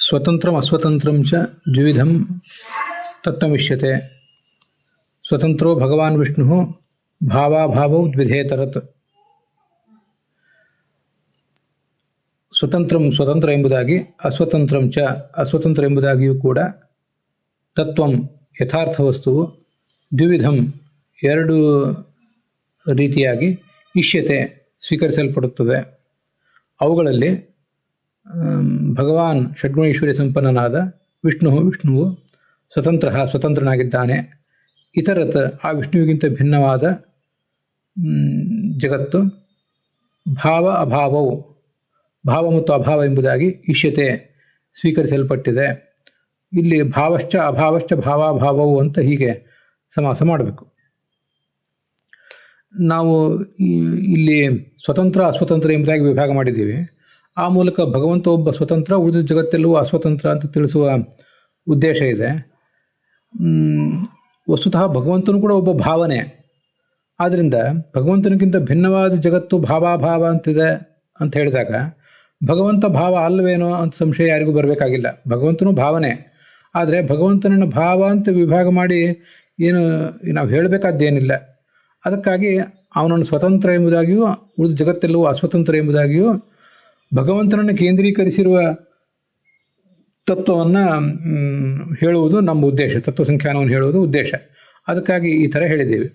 ಸ್ವತಂತ್ರಂ ಅಸ್ವತಂತ್ರಂ ಚ ದ್ವಿವಿಧಂ ತತ್ವಮಿಷ್ಯತೆ. ಸ್ವತಂತ್ರೋ ಭಗವಾನ್ ವಿಷ್ಣು ಭಾವಾಭಾವೌ ದ್ವಿಧೇತರತ್. ಸ್ವತಂತ್ರ ಎಂಬುದಾಗಿ, ಅಸ್ವತಂತ್ರಂ ಚ ಅಸ್ವತಂತ್ರ ಎಂಬುದಾಗಿಯೂ ಕೂಡ, ತತ್ವಂ ಯಥಾರ್ಥ ವಸ್ತುವು, ದ್ವಿವಿಧಂ ಎರಡು ರೀತಿಯಾಗಿ, ಇಷ್ಯತೆ ಸ್ವೀಕರಿಸಲ್ಪಡುತ್ತದೆ. ಅವುಗಳಲ್ಲಿ ಭಗವಾನ್ ಷಡ್ಗುಣೈಶ್ವರ್ಯ ಸಂಪನ್ನನಾದ ವಿಷ್ಣುವು ಸ್ವತಂತ್ರನಾಗಿದ್ದಾನೆ. ಇತರತ್ ಆ ವಿಷ್ಣುವಿಗಿಂತ ಭಿನ್ನವಾದ ಜಗತ್ತು ಭಾವ ಅಭಾವವು, ಭಾವ ಮತ್ತು ಅಭಾವ ಎಂಬುದಾಗಿ ಇಷ್ಯತೆ ಸ್ವೀಕರಿಸಲ್ಪಟ್ಟಿದೆ. ಇಲ್ಲಿ ಭಾವಶ್ಚ ಅಭಾವಶ್ಚ ಭಾವಾಭಾವವು ಅಂತ ಹೀಗೆ ಸಮಾಸ ಮಾಡಬೇಕು. ನಾವು ಇಲ್ಲಿ ಸ್ವತಂತ್ರ ಅಸ್ವತಂತ್ರ ಎಂಬುದಾಗಿ ವಿಭಾಗ ಮಾಡಿದ್ದೀವಿ. ಆ ಮೂಲಕ ಭಗವಂತ ಒಬ್ಬ ಸ್ವತಂತ್ರ, ಉಳಿದ ಜಗತ್ತೆಲ್ಲವೂ ಅಸ್ವತಂತ್ರ ಅಂತ ತಿಳಿಸುವ ಉದ್ದೇಶ ಇದೆ. ವಸ್ತುತಃ ಭಗವಂತನು ಕೂಡ ಒಬ್ಬ ಭಾವನೆ. ಆದ್ದರಿಂದ ಭಗವಂತನಿಗಿಂತ ಭಿನ್ನವಾದ ಜಗತ್ತು ಭಾವಾಭಾವ ಅಂತಿದೆ ಅಂತ ಹೇಳಿದಾಗ ಭಗವಂತ ಭಾವ ಅಲ್ಲವೇನೋ ಅಂತ ಸಂಶಯ ಯಾರಿಗೂ ಬರಬೇಕಾಗಿಲ್ಲ. ಭಗವಂತನು ಭಾವನೆ. ಆದರೆ ಭಗವಂತನನ್ನು ಭಾವ ಅಂತ ವಿಭಾಗ ಮಾಡಿ ಏನು ನಾವು ಹೇಳಬೇಕಾದ್ದೇನಿಲ್ಲ. ಅದಕ್ಕಾಗಿ ಅವನನ್ನು ಸ್ವತಂತ್ರ ಎಂಬುದಾಗಿಯೂ ಉಳಿದ ಜಗತ್ತೆಲ್ಲವೂ ಅಸ್ವತಂತ್ರ ಎಂಬುದಾಗಿಯೂ ಭಗವಂತನನ್ನು ಕೇಂದ್ರೀಕರಿಸಿರುವ ತತ್ವವನ್ನು ಹೇಳುವುದು ನಮ್ಮ ಉದ್ದೇಶ, ತತ್ವ ಸಂಖ್ಯಾನವನ್ನು ಹೇಳುವುದು ಉದ್ದೇಶ. ಅದಕ್ಕಾಗಿ ಈ ಥರ ಹೇಳಿದ್ದೇವೆ.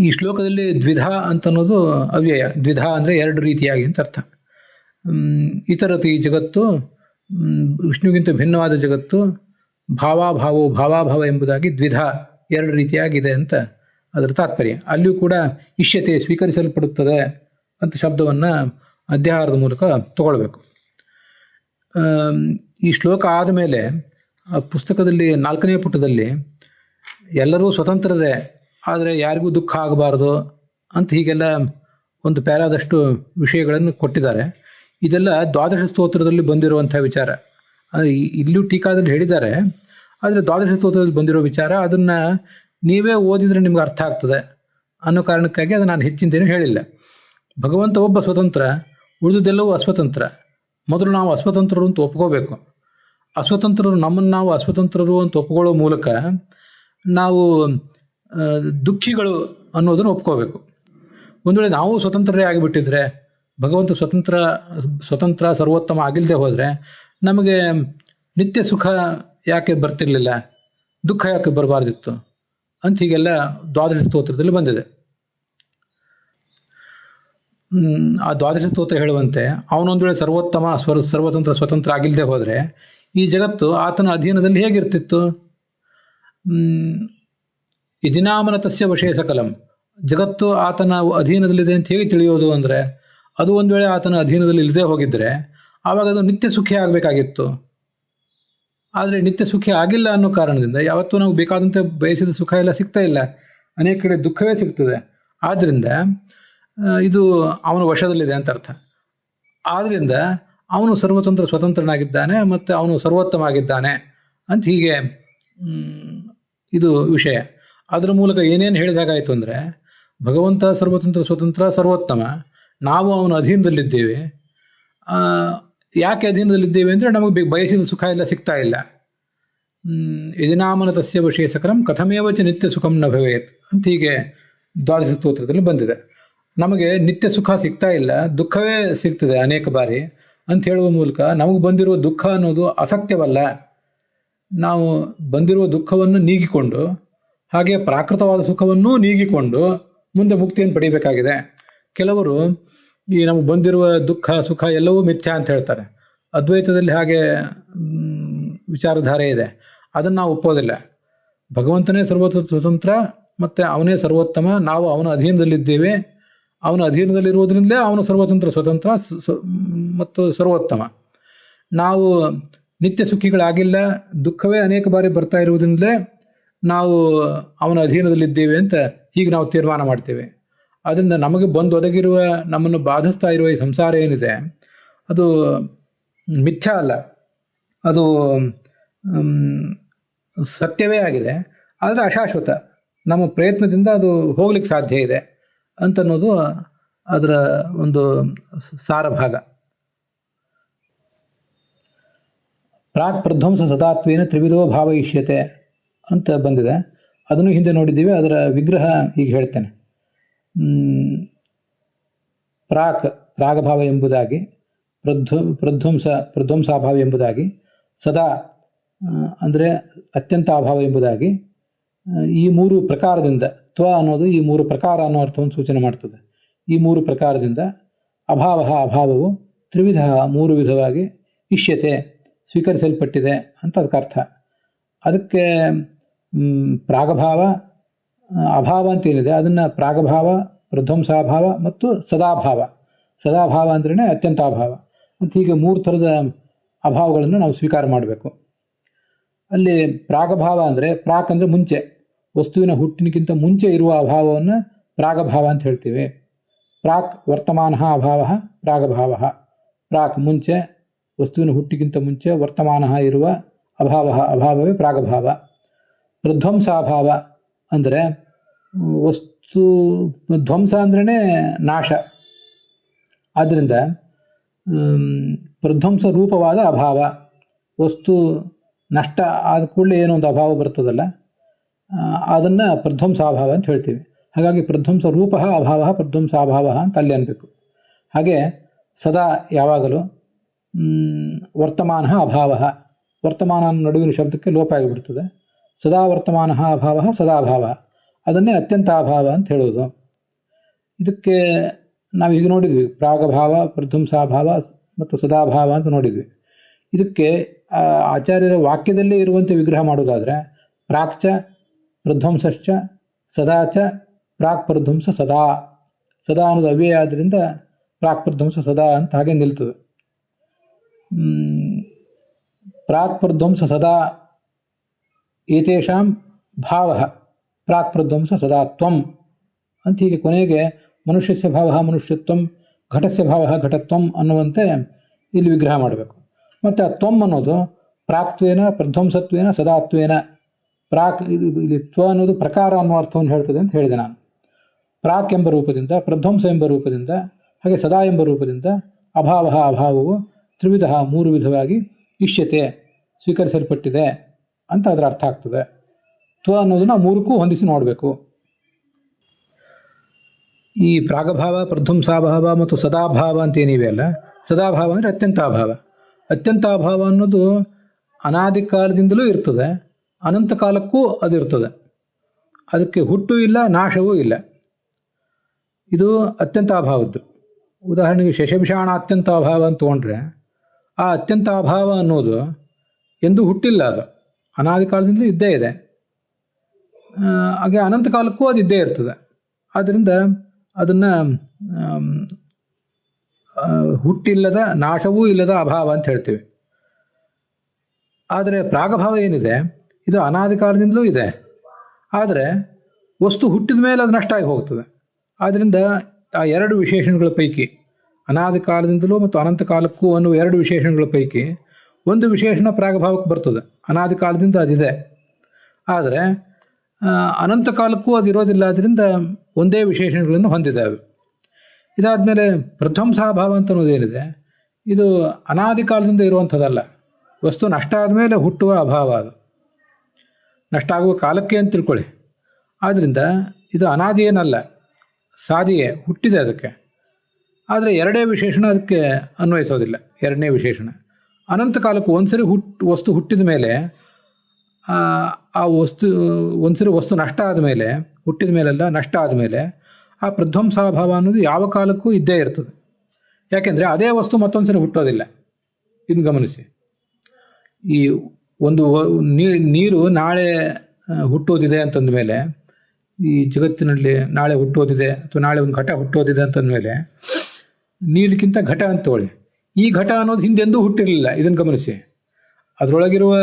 ಈ ಶ್ಲೋಕದಲ್ಲಿ ದ್ವಿಧ ಅಂತನ್ನೋದು ಅವ್ಯಯ. ದ್ವಿಧ ಅಂದರೆ ಎರಡು ರೀತಿಯಾಗಿ ಅಂತ ಅರ್ಥ. ಇತರತು ಈ ಜಗತ್ತು ವಿಷ್ಣುವಿಗಿಂತ ಭಿನ್ನವಾದ ಜಗತ್ತು ಭಾವಾಭಾವ ಎಂಬುದಾಗಿ ದ್ವಿಧ ಎರಡು ರೀತಿಯಾಗಿದೆ ಅಂತ ಅದರ ತಾತ್ಪರ್ಯ. ಅಲ್ಲಿಯೂ ಕೂಡ ಇಷ್ಯತೆ ಸ್ವೀಕರಿಸಲ್ಪಡುತ್ತದೆ ಅಂತ ಶಬ್ದವನ್ನು ಅಧ್ಯಾಹಾರದ ಮೂಲಕ ತಗೊಳ್ಬೇಕು. ಈ ಶ್ಲೋಕ ಆದಮೇಲೆ ಪುಸ್ತಕದಲ್ಲಿ 4ನೇ ಪುಟದಲ್ಲಿ ಎಲ್ಲರೂ ಸ್ವತಂತ್ರರೇ, ಆದರೆ ಯಾರಿಗೂ ದುಃಖ ಆಗಬಾರ್ದು ಅಂತ ಹೀಗೆಲ್ಲ ಒಂದು ಪ್ಯಾರಾದಷ್ಟು ವಿಷಯಗಳನ್ನು ಕೊಟ್ಟಿದ್ದಾರೆ. ಇದೆಲ್ಲ ದ್ವಾದಶ ಸ್ತೋತ್ರದಲ್ಲಿ ಬಂದಿರುವಂಥ ವಿಚಾರ. ಇಲ್ಲೂ ಟೀಕಾದಲ್ಲಿ ಹೇಳಿದ್ದಾರೆ, ಆದರೆ ದ್ವಾದಶ ಸ್ತೋತ್ರದಲ್ಲಿ ಬಂದಿರೋ ವಿಚಾರ. ಅದನ್ನು ನೀವೇ ಓದಿದರೆ ನಿಮ್ಗೆ ಅರ್ಥ ಆಗ್ತದೆ ಅನ್ನೋ ಕಾರಣಕ್ಕಾಗಿ ಅದು ನಾನು ಹೆಚ್ಚಿಂದೇನು ಹೇಳಿಲ್ಲ. ಭಗವಂತ ಒಬ್ಬ ಸ್ವತಂತ್ರ, ಉಳಿದುದೆಲ್ಲವೂ ಅಸ್ವತಂತ್ರ. ಮೊದಲು ನಾವು ಅಸ್ವತಂತ್ರರು ಅಂತ ಒಪ್ಕೋಬೇಕು. ಅಸ್ವತಂತ್ರರು ನಮ್ಮನ್ನು ನಾವು ಅಸ್ವತಂತ್ರರು ಅಂತ ಒಪ್ಕೊಳ್ಳೋ ಮೂಲಕ ನಾವು ದುಃಖಿಗಳು ಅನ್ನೋದನ್ನು ಒಪ್ಕೋಬೇಕು. ಒಂದು ವೇಳೆ ನಾವು ಸ್ವತಂತ್ರರೇ ಆಗಿಬಿಟ್ಟಿದ್ರೆ, ಭಗವಂತ ಸ್ವತಂತ್ರ ಸರ್ವೋತ್ತಮ ಆಗಿಲ್ಲದೆ ಹೋದರೆ ನಮಗೆ ನಿತ್ಯ ಸುಖ ಯಾಕೆ ಬರ್ತಿರ್ಲಿಲ್ಲ, ದುಃಖ ಯಾಕೆ ಬರಬಾರ್ದಿತ್ತು ಅಂತ ಹೀಗೆಲ್ಲ ದ್ವಾದಶ ಸ್ತೋತ್ರದಲ್ಲಿ ಬಂದಿದೆ. ಆ ದ್ವಾದಶ ಸ್ತೋತ್ರ ಹೇಳುವಂತೆ ಅವನೊಂದು ವೇಳೆ ಸರ್ವೋತ್ತಮ ಸ್ವತಂತ್ರ ಆಗಿಲ್ಲದೆ ಹೋದರೆ ಈ ಜಗತ್ತು ಆತನ ಅಧೀನದಲ್ಲಿ ಹೇಗಿರ್ತಿತ್ತು? ಇದಿನಾಮನತಸ್ಯ ವಶೇ ಸಕಲಂ. ಜಗತ್ತು ಆತನ ಅಧೀನದಲ್ಲಿದೆ ಅಂತ ಹೇಗೆ ತಿಳಿಯೋದು ಅಂದರೆ, ಅದು ಒಂದು ವೇಳೆ ಆತನ ಅಧೀನದಲ್ಲಿ ಇಲ್ಲದೆ ಹೋಗಿದ್ರೆ ಆವಾಗ ಅದು ನಿತ್ಯ ಸುಖಿ ಆಗಬೇಕಾಗಿತ್ತು. ಆದರೆ ನಿತ್ಯ ಸುಖಿ ಆಗಿಲ್ಲ ಅನ್ನೋ ಕಾರಣದಿಂದ ಯಾವತ್ತೂ ನಾವು ಬೇಕಾದಂತೆ ಬಯಸಿದ ಸುಖ ಎಲ್ಲ ಸಿಗ್ತಾ ಇಲ್ಲ, ಅನೇಕ ಕಡೆ ದುಃಖವೇ ಸಿಗ್ತದೆ. ಆದ್ದರಿಂದ ಇದು ಅವನ ವಶದಲ್ಲಿದೆ ಅಂತ ಅರ್ಥ. ಆದ್ದರಿಂದ ಅವನು ಸ್ವತಂತ್ರನಾಗಿದ್ದಾನೆ ಮತ್ತು ಅವನು ಸರ್ವೋತ್ತಮ ಆಗಿದ್ದಾನೆ ಅಂತ ಹೀಗೆ ಇದು ವಿಷಯ. ಅದರ ಮೂಲಕ ಏನೇನು ಹೇಳಿದಾಗಾಯಿತು ಅಂದರೆ, ಭಗವಂತ ಸ್ವತಂತ್ರ ಸರ್ವೋತ್ತಮ, ನಾವು ಅವನ ಅಧೀನದಲ್ಲಿದ್ದೇವೆ. ಯಾಕೆ ಅಧೀನದಲ್ಲಿದ್ದೇವೆ ಅಂದರೆ ನಮಗೆ ಬಯಸಿದ ಸುಖ ಎಲ್ಲ ಸಿಗ್ತಾ ಇಲ್ಲ. ಯದಿನಾಮನ ತಸ್ಯ ವಶೇ ಸಕಲಂ ಕಥಮೇವಚ ನಿತ್ಯ ಸುಖಂ ನ ಭವೇತ್ ಅಂತ ಹೀಗೆ ದ್ವಾದಶ ಸ್ತೋತ್ರದಲ್ಲಿ ಬಂದಿದೆ. ನಮಗೆ ನಿತ್ಯ ಸುಖ ಸಿಗ್ತಾ ಇಲ್ಲ, ದುಃಖವೇ ಸಿಗ್ತದೆ ಅನೇಕ ಬಾರಿ ಅಂತ ಹೇಳುವ ಮೂಲಕ ನಮಗೆ ಬಂದಿರುವ ದುಃಖ ಅನ್ನೋದು ಅಸತ್ಯವಲ್ಲ. ನಾವು ಬಂದಿರುವ ದುಃಖವನ್ನು ನೀಗಿಕೊಂಡು, ಹಾಗೆ ಪ್ರಾಕೃತವಾದ ಸುಖವನ್ನೂ ನೀಗಿಕೊಂಡು ಮುಂದೆ ಮುಕ್ತಿಯನ್ನು ಪಡಿಬೇಕಾಗಿದೆ. ಕೆಲವರು ಈ ನಮಗೆ ಬಂದಿರುವ ದುಃಖ ಸುಖ ಎಲ್ಲವೂ ಮಿಥ್ಯಾ ಅಂತ ಹೇಳ್ತಾರೆ. ಅದ್ವೈತದಲ್ಲಿ ಹಾಗೆ ವಿಚಾರಧಾರೆ ಇದೆ. ಅದನ್ನು ನಾವು ಒಪ್ಪೋದಿಲ್ಲ. ಭಗವಂತನೇ ಸ್ವತಂತ್ರ ಮತ್ತು ಅವನೇ ಸರ್ವೋತ್ತಮ, ನಾವು ಅವನ ಅಧೀನದಲ್ಲಿದ್ದೇವೆ. ಅವನ ಅಧೀನದಲ್ಲಿರುವುದರಿಂದಲೇ ಅವನು ಸ್ವತಂತ್ರ ಮತ್ತು ಸರ್ವೋತ್ತಮ. ನಾವು ನಿತ್ಯ ಸುಖಿಗಳಾಗಿಲ್ಲ, ದುಃಖವೇ ಅನೇಕ ಬಾರಿ ಬರ್ತಾ ಇರುವುದರಿಂದಲೇ ನಾವು ಅವನ ಅಧೀನದಲ್ಲಿದ್ದೇವೆ ಅಂತ ಹೀಗೆ ನಾವು ತೀರ್ಮಾನ ಮಾಡ್ತೇವೆ. ಅದರಿಂದ ನಮಗೆ ಬಂದು ಒದಗಿರುವ, ನಮ್ಮನ್ನು ಬಾಧಿಸ್ತಾ ಇರುವ ಈ ಸಂಸಾರ ಏನಿದೆ ಅದು ಮಿಥ್ಯಾ ಅಲ್ಲ, ಅದು ಸತ್ಯವೇ ಆಗಿದೆ. ಆದರೆ ಅಶಾಶ್ವತ. ನಮ್ಮ ಪ್ರಯತ್ನದಿಂದ ಅದು ಹೋಗ್ಲಿಕ್ಕೆ ಸಾಧ್ಯ ಇದೆ ಅಂತನ್ನೋದು ಅದರ ಒಂದು ಸಾರ ಭಾಗ. ಪ್ರಾಕ್ ಪ್ರಧ್ವಂಸ ಸದಾತ್ವೇನ ತ್ರಿವಿಧೋ ಭಾವಯಿಷ್ಯತೆ ಅಂತ ಬಂದಿದೆ. ಅದನ್ನು ಹಿಂದೆ ನೋಡಿದ್ದೀವಿ. ಅದರ ವಿಗ್ರಹ ಈಗ ಹೇಳ್ತೇನೆ. ಪ್ರಾಗಭಾವ ಎಂಬುದಾಗಿ, ಪ್ರಧ್ವಂಸಾಭಾವ ಎಂಬುದಾಗಿ, ಸದಾ ಅಂದರೆ ಅತ್ಯಂತ ಅಭಾವ ಎಂಬುದಾಗಿ, ಈ ಮೂರು ಪ್ರಕಾರದಿಂದ, ತ್ವ ಅನ್ನೋದು ಈ ಮೂರು ಪ್ರಕಾರ ಅನ್ನೋ ಅರ್ಥವನ್ನು ಸೂಚನೆ ಮಾಡ್ತದೆ. ಈ ಮೂರು ಪ್ರಕಾರದಿಂದ ಅಭಾವ ಅಭಾವವು ತ್ರಿವಿಧ ಮೂರು ವಿಧವಾಗಿ ಇಷ್ಯತೆ ಸ್ವೀಕರಿಸಲ್ಪಟ್ಟಿದೆ ಅಂತ ಅದಕ್ಕೆ ಅರ್ಥ. ಅದಕ್ಕೆ ಪ್ರಾಗಭಾವ ಅಭಾವ ಅಂತೇನಿದೆ ಅದನ್ನು ಪ್ರಾಗಭಾವ, ಪ್ರಧ್ವಂಸಾಭಾವ ಮತ್ತು ಸದಾಭಾವ. ಸದಾಭಾವ ಅಂದ್ರೇ ಅತ್ಯಂತ ಅಭಾವ ಅಂತ ಹೀಗೆ ಮೂರು ಥರದ ಅಭಾವಗಳನ್ನು ನಾವು ಸ್ವೀಕಾರ ಮಾಡಬೇಕು. ಅಲ್ಲಿ ಪ್ರಾಗಭಾವ ಅಂದರೆ ಪ್ರಾಕ್ ಅಂದರೆ ಮುಂಚೆ, ವಸ್ತುವಿನ ಹುಟ್ಟಿನಕ್ಕಿಂತ ಮುಂಚೆ ಇರುವ ಅಭಾವವನ್ನು ಪ್ರಾಗಭಾವ ಅಂತ ಹೇಳ್ತೀವಿ. ಪ್ರಾಕ್ ವರ್ತಮಾನ ಅಭಾವ ಪ್ರಾಗಭಾವ. ಪ್ರಾಕ್ ಮುಂಚೆ, ವಸ್ತುವಿನ ಹುಟ್ಟಿಗಿಂತ ಮುಂಚೆ ವರ್ತಮಾನ ಇರುವ ಅಭಾವವೇ ಪ್ರಾಗಭಾವ. ಪ್ರಧ್ವಂಸಾಭಾವ ಅಂದರೆ ವಸ್ತು ಧ್ವಂಸ ಅಂದ್ರೇ ನಾಶ. ಆದ್ದರಿಂದ ಪ್ರಧ್ವಂಸ ರೂಪವಾದ ಅಭಾವ, ವಸ್ತು ನಷ್ಟ ಆದ ಕೂಡಲೇ ಏನೋ ಒಂದು ಅಭಾವ ಬರ್ತದಲ್ಲ, ಅದನ್ನು ಪ್ರಧ್ವಂಸಾಭಾವ ಅಂತ ಹೇಳ್ತೀವಿ. ಹಾಗಾಗಿ ಪ್ರಧ್ವಂಸ ರೂಪ ಅಭಾವ ಪ್ರಧ್ವಂಸಾಭಾವ ಅಂತ ಅಲ್ಲಿ ಅನ್ಬೇಕು. ಹಾಗೆ ಸದಾ ಯಾವಾಗಲೂ, ವರ್ತಮಾನ ಅಭಾವ, ವರ್ತಮಾನ ನಡುವಿನ ಶಬ್ದಕ್ಕೆ ಲೋಪ ಆಗಿಬಿಡ್ತದೆ. ಸದಾ ವರ್ತಮಾನ ಅಭಾವ ಸದಾಭಾವ, ಅದನ್ನೇ ಅತ್ಯಂತ ಅಭಾವ ಅಂತ ಹೇಳೋದು. ಇದಕ್ಕೆ ನಾವೀಗ ನೋಡಿದ್ವಿ, ಪ್ರಾಗಭಾವ, ಪ್ರಧ್ವಂಸಾಭಾವ ಮತ್ತು ಸದಾಭಾವ ಅಂತ ನೋಡಿದ್ವಿ. ಇದಕ್ಕೆ ಆಚಾರ್ಯರ ವಾಕ್ಯದಲ್ಲೇ ಇರುವಂತೆ ವಿಗ್ರಹ ಮಾಡೋದಾದರೆ ಪ್ರಾಕ್ಚ ಪ್ರಧ್ವಂಸಶ್ಚ ಸದಾಚ ಪ್ರಾಕ್ ಪ್ರಧ್ವಂಸ ಸದಾ. ಸದಾ ಅನ್ನೋದು ಅವ್ಯಯ ಆದ್ದರಿಂದ ಪ್ರಾಕ್ ಪ್ರಧ್ವಂಸ ಸದಾ ಅಂತ ಹಾಗೆ ನಿಲ್ತದೆ. ಪ್ರಾಕ್ ಪ್ರಧ್ವಂಸ ಸದಾ ಏತೇಷಾಂ ಭಾವ ಪ್ರಾಕ್ ಪ್ರಧ್ವಂಸ ಸದಾ ತ್ವಂ ಅಂತ ಹೀಗೆ ಕೊನೆಗೆ ಮನುಷ್ಯಸ್ಯ ಭಾವ ಮನುಷ್ಯತ್ವಂ, ಘಟಸ್ಯ ಭಾವ ಘಟತ್ವಂ ಅನ್ನುವಂತೆ ಇಲ್ಲಿ ವಿಗ್ರಹ ಮಾಡಬೇಕು. ಮತ್ತು ಆ ತ್ವಂ ಅನ್ನೋದು ಪ್ರಾಕ್ತ್ವೇನ ಪ್ರಧ್ವಂಸತ್ವೇನ ಸದಾತ್ವೇನ. ಪ್ರಾಕ್ ಇಲ್ಲಿ ತ್ವ ಅನ್ನೋದು ಪ್ರಕಾರ ಅನ್ನೋ ಅರ್ಥವನ್ನು ಹೇಳ್ತದೆ ಅಂತ ಹೇಳಿದೆ ನಾನು. ಪ್ರಾಕ್ ಎಂಬ ರೂಪದಿಂದ, ಪ್ರಧ್ವಂಸ ಎಂಬ ರೂಪದಿಂದ, ಹಾಗೆ ಸದಾ ಎಂಬ ರೂಪದಿಂದ ಅಭಾವವು ತ್ರಿವಿಧ ಮೂರು ವಿಧವಾಗಿ ಇಷ್ಯತೆ ಸ್ವೀಕರಿಸಲ್ಪಟ್ಟಿದೆ ಅಂತ ಅದರ ಅರ್ಥ ಆಗ್ತದೆ. ತ್ವ ಅನ್ನೋದನ್ನ ಮೂರಕ್ಕೂ ಹೊಂದಿಸಿ ನೋಡಬೇಕು. ಈ ಪ್ರಾಗಭಾವ, ಪ್ರಧ್ವಂಸಾಭಾವ ಮತ್ತು ಸದಾಭಾವ ಅಂತ ಏನಿವೆ ಅಲ್ಲ, ಸದಾಭಾವ ಅಂದರೆ ಅತ್ಯಂತ ಅಭಾವ. ಅತ್ಯಂತ ಅಭಾವ ಅನ್ನೋದು ಅನಾದಿ ಕಾಲದಿಂದಲೂ ಇರ್ತದೆ, ಅನಂತ ಕಾಲಕ್ಕೂ ಅದು ಇರ್ತದೆ. ಅದಕ್ಕೆ ಹುಟ್ಟು ಇಲ್ಲ, ನಾಶವೂ ಇಲ್ಲ. ಇದು ಅತ್ಯಂತ ಅಭಾವದ್ದು. ಉದಾಹರಣೆಗೆ ಶಶಭಿಷಾಣ ಅತ್ಯಂತ ಅಭಾವ ಅಂತ ತೊಗೊಂಡ್ರೆ, ಆ ಅತ್ಯಂತ ಅಭಾವ ಅನ್ನೋದು ಎಂದೂ ಹುಟ್ಟಿಲ್ಲ. ಅದು ಅನಾದಿ ಕಾಲದಿಂದಲೂ ಇದ್ದೇ ಇದೆ. ಹಾಗೆ ಅನಂತ ಕಾಲಕ್ಕೂ ಅದು ಇದ್ದೇ ಇರ್ತದೆ. ಆದ್ದರಿಂದ ಅದನ್ನು ಹುಟ್ಟಿಲ್ಲದ, ನಾಶವೂ ಇಲ್ಲದ ಅಭಾವ ಅಂತ ಹೇಳ್ತೀವಿ. ಆದರೆ ಪ್ರಾಗಭಾವ ಏನಿದೆ, ಇದು ಅನಾದಿ ಕಾಲದಿಂದಲೂ ಇದೆ. ಆದರೆ ವಸ್ತು ಹುಟ್ಟಿದ ಮೇಲೆ ಅದು ನಷ್ಟ ಆಗಿ ಹೋಗ್ತದೆ. ಆದ್ದರಿಂದ ಆ ಎರಡು ವಿಶೇಷಣಗಳ ಪೈಕಿ, ಅನಾದಿ ಕಾಲದಿಂದಲೂ ಮತ್ತು ಅನಂತ ಕಾಲಕ್ಕೂ ಅನ್ನುವ ಎರಡು ವಿಶೇಷಣಗಳ ಪೈಕಿ ಒಂದು ವಿಶೇಷಣ ಪ್ರಾಗಭಾವಕ್ಕೆ ಬರ್ತದೆ. ಅನಾದಿ ಕಾಲದಿಂದ ಅದಿದೆ, ಆದರೆ ಅನಂತ ಕಾಲಕ್ಕೂ ಅದಿರೋದಿಲ್ಲ. ಆದ್ದರಿಂದ ಒಂದೇ ವಿಶೇಷಣಗಳನ್ನು ಹೊಂದಿದೆ ಅದು. ಇದಾದಮೇಲೆ ಪ್ರಧ್ವಂಸಾಭಾವ ಅಂತ ಅನ್ನೋದೇನಿದೆ, ಇದು ಅನಾದಿ ಕಾಲದಿಂದ ಇರುವಂಥದ್ದಲ್ಲ. ವಸ್ತು ನಷ್ಟ ಆದಮೇಲೆ ಹುಟ್ಟುವ ಅಭಾವ. ಅದು ನಷ್ಟ ಆಗುವ ಕಾಲಕ್ಕೆ ಅಂತ ತಿಳ್ಕೊಳ್ಳಿ. ಆದ್ದರಿಂದ ಇದು ಅನಾದಿ ಏನಲ್ಲ, ಸಾದಿಯೇ, ಹುಟ್ಟಿದೆ ಅದಕ್ಕೆ. ಆದರೆ ಎರಡೇ ವಿಶೇಷಣ ಅದಕ್ಕೆ ಅನ್ವಯಿಸೋದಿಲ್ಲ. ಎರಡನೇ ವಿಶೇಷಣ ಅನಂತ ಕಾಲಕ್ಕೂ ಒಂದ್ಸರಿ ವಸ್ತು ಹುಟ್ಟಿದ ಮೇಲೆ, ಆ ಒಂದ್ಸರಿ ವಸ್ತು ನಷ್ಟ ಆದಮೇಲೆ, ಹುಟ್ಟಿದ ಮೇಲೆಲ್ಲ ನಷ್ಟ ಆದಮೇಲೆ ಆ ಪ್ರಧ್ವಂಸಾಭಾವ ಅನ್ನೋದು ಯಾವ ಕಾಲಕ್ಕೂ ಇದ್ದೇ ಇರ್ತದೆ. ಯಾಕೆಂದರೆ ಅದೇ ವಸ್ತು ಮತ್ತೊಂದ್ಸರಿ ಹುಟ್ಟೋದಿಲ್ಲ. ಇದನ್ನು ಗಮನಿಸಿ. ಈ ಒಂದು ನೀರು ನಾಳೆ ಹುಟ್ಟೋದಿದೆ ಅಂತಂದ ಮೇಲೆ, ಈ ಜಗತ್ತಿನಲ್ಲಿ ನಾಳೆ ಹುಟ್ಟೋದಿದೆ ಅಥವಾ ನಾಳೆ ಒಂದು ಘಟ ಹುಟ್ಟೋದಿದೆ ಅಂತಂದಮೇಲೆ, ನೀರಿಗಿಂತ ಘಟ ಅಂತ ತಗೊಳ್ಳಿ. ಈ ಘಟ ಅನ್ನೋದು ಹಿಂದೆಂದೂ ಹುಟ್ಟಿರಲಿಲ್ಲ. ಇದನ್ನು ಗಮನಿಸಿ. ಅದರೊಳಗಿರುವ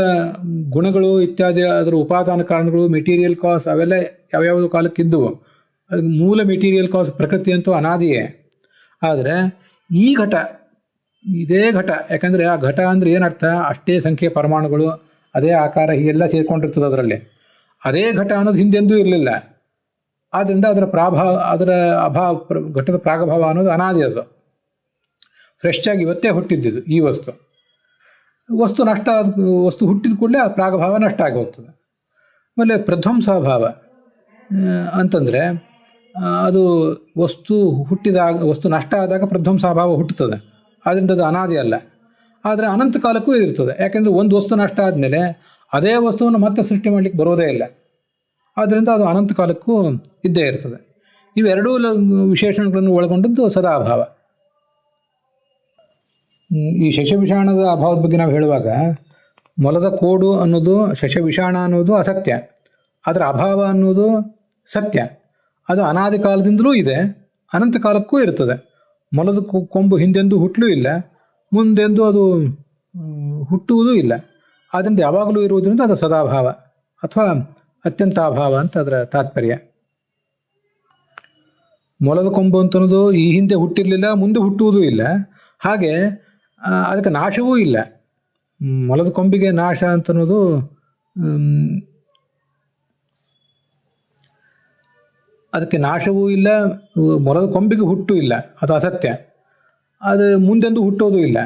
ಗುಣಗಳು ಇತ್ಯಾದಿ, ಅದರ ಉಪಾದಾನ ಕಾರಣಗಳು, ಮೆಟೀರಿಯಲ್ ಕಾಸ್ ಅವೆಲ್ಲ ಯಾವ್ಯಾವ ಕಾಲಕ್ಕಿದ್ದವು. ಅದಕ್ಕೆ ಮೂಲ ಮೆಟೀರಿಯಲ್ ಕಾಸ್ ಪ್ರಕೃತಿ ಅಂತೂ ಅನಾದಿಯೇ. ಆದರೆ ಈ ಘಟ, ಇದೇ ಘಟ, ಯಾಕಂದರೆ ಆ ಘಟ ಅಂದರೆ ಏನರ್ಥ, ಅಷ್ಟೇ ಸಂಖ್ಯೆಯ ಪರಮಾಣುಗಳು, ಅದೇ ಆಕಾರ, ಹೀಗೆಲ್ಲ ಸೇರ್ಕೊಂಡಿರ್ತದೆ ಅದರಲ್ಲಿ. ಅದೇ ಘಟ ಅನ್ನೋದು ಹಿಂದೆಂದೂ ಇರಲಿಲ್ಲ. ಆದ್ದರಿಂದ ಅದರ ಅಭಾವ ಘಟದ ಪ್ರಾಗಭಾವ ಅನ್ನೋದು ಅನಾದಿ. ಅದು ಫ್ರೆಶ್ ಆಗಿ ಇವತ್ತೇ ಹುಟ್ಟಿದ್ದಿದ್ದು ಈ ವಸ್ತು ಹುಟ್ಟಿದ ಕೂಡಲೇ ಆ ಪ್ರಾಗಭಾವ ನಷ್ಟ ಆಗಿ ಹೋಗ್ತದೆ. ಆಮೇಲೆ ಪ್ರಧ್ವಂಸಭಾವ ಅಂತಂದರೆ ಅದು ವಸ್ತು ನಷ್ಟ ಆದಾಗ ಪ್ರಧ್ವಂಸಭಾವ ಹುಟ್ಟುತ್ತದೆ. ಆದ್ದರಿಂದ ಅದು ಅನಾದಿ ಅಲ್ಲ. ಆದರೆ ಅನಂತ ಕಾಲಕ್ಕೂ ಇರ್ತದೆ. ಯಾಕೆಂದರೆ ಒಂದು ವಸ್ತು ನಷ್ಟ ಆದಮೇಲೆ ಅದೇ ವಸ್ತುವನ್ನು ಮತ್ತೆ ಸೃಷ್ಟಿ ಮಾಡಲಿಕ್ಕೆ ಬರೋದೇ ಇಲ್ಲ. ಆದ್ದರಿಂದ ಅದು ಅನಂತ ಕಾಲಕ್ಕೂ ಇದ್ದೇ ಇರ್ತದೆ. ಇವೆರಡೂ ವಿಶೇಷಣಗಳನ್ನು ಒಳಗೊಂಡದ್ದು ಸದಾಭಾವ. ಈ ಶಶವಿಷಾಣದ ಅಭಾವದ ಬಗ್ಗೆ ನಾವು ಹೇಳುವಾಗ ಮೊಲದ ಕೋಡು ಅನ್ನೋದು ಶಶವಿಷಾಣ ಅನ್ನೋದು ಅಸತ್ಯ, ಅದರ ಅಭಾವ ಅನ್ನೋದು ಸತ್ಯ. ಅದು ಅನಾದಿ ಕಾಲದಿಂದಲೂ ಇದೆ, ಅನಂತ ಕಾಲಕ್ಕೂ ಇರ್ತದೆ. ಮೊಲದ ಕೊಂಬು ಹಿಂದೆಂದೂ ಹುಟ್ಟಲೂ ಇಲ್ಲ, ಮುಂದೆಂದೂ ಅದು ಹುಟ್ಟುವುದೂ ಇಲ್ಲ. ಆದ್ದರಿಂದ ಯಾವಾಗಲೂ ಇರುವುದರಿಂದ ಅದು ಸದಾಭಾವ ಅಥವಾ ಅತ್ಯಂತ ಅಭಾವ ಅಂತ ಅದರ ತಾತ್ಪರ್ಯ. ಮೊಲದ ಕೊಂಬು ಅಂತನ್ನೋದು ಈ ಹಿಂದೆ ಹುಟ್ಟಿರಲಿಲ್ಲ, ಮುಂದೆ ಹುಟ್ಟುವುದೂ ಇಲ್ಲ. ಹಾಗೆ ಅದಕ್ಕೆ ನಾಶವೂ ಇಲ್ಲ. ಮೊಲದ ಕೊಂಬಿಗೆ ನಾಶ ಅಂತನ್ನೋದು ಅದಕ್ಕೆ ನಾಶವೂ ಇಲ್ಲ, ಮೊಲದ ಕೊಂಬಿಗೆ ಹುಟ್ಟು ಇಲ್ಲ, ಅದು ಅಸತ್ಯ. ಅದು ಮುಂದೆಂದೂ ಹುಟ್ಟೋದು ಇಲ್ಲ.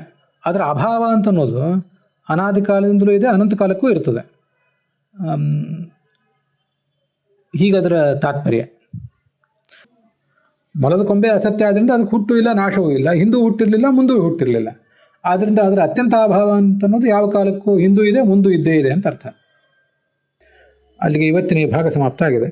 ಅದರ ಅಭಾವ ಅಂತನ್ನೋದು ಅನಾದಿ ಕಾಲದಿಂದಲೂ ಇದೆ, ಅನಂತ ಕಾಲಕ್ಕೂ ಇರ್ತದೆ. ಹೀಗದರ ತಾತ್ಪರ್ಯ. ಮೊಲದ ಕೊಂಬೆ ಅಸತ್ಯ ಆದ್ದರಿಂದ ಅದಕ್ಕೆ ಹುಟ್ಟು ಇಲ್ಲ, ನಾಶವೂ ಇಲ್ಲ, ಹಿಂದೂ ಹುಟ್ಟಿರಲಿಲ್ಲ, ಮುಂದೂ ಹುಟ್ಟಿರಲಿಲ್ಲ. ಆದ್ದರಿಂದ ಅದರ ಅತ್ಯಂತ ಅಭಾವ ಅಂತನ್ನೋದು ಯಾವ ಕಾಲಕ್ಕೂ ಹಿಂದೂ ಇದೆ, ಮುಂದೂ ಇದ್ದೇ ಇದೆ ಅಂತ ಅರ್ಥ. ಅಲ್ಲಿಗೆ ಇವತ್ತಿನ ಈ ಭಾಗ ಸಮಾಪ್ತ ಆಗಿದೆ.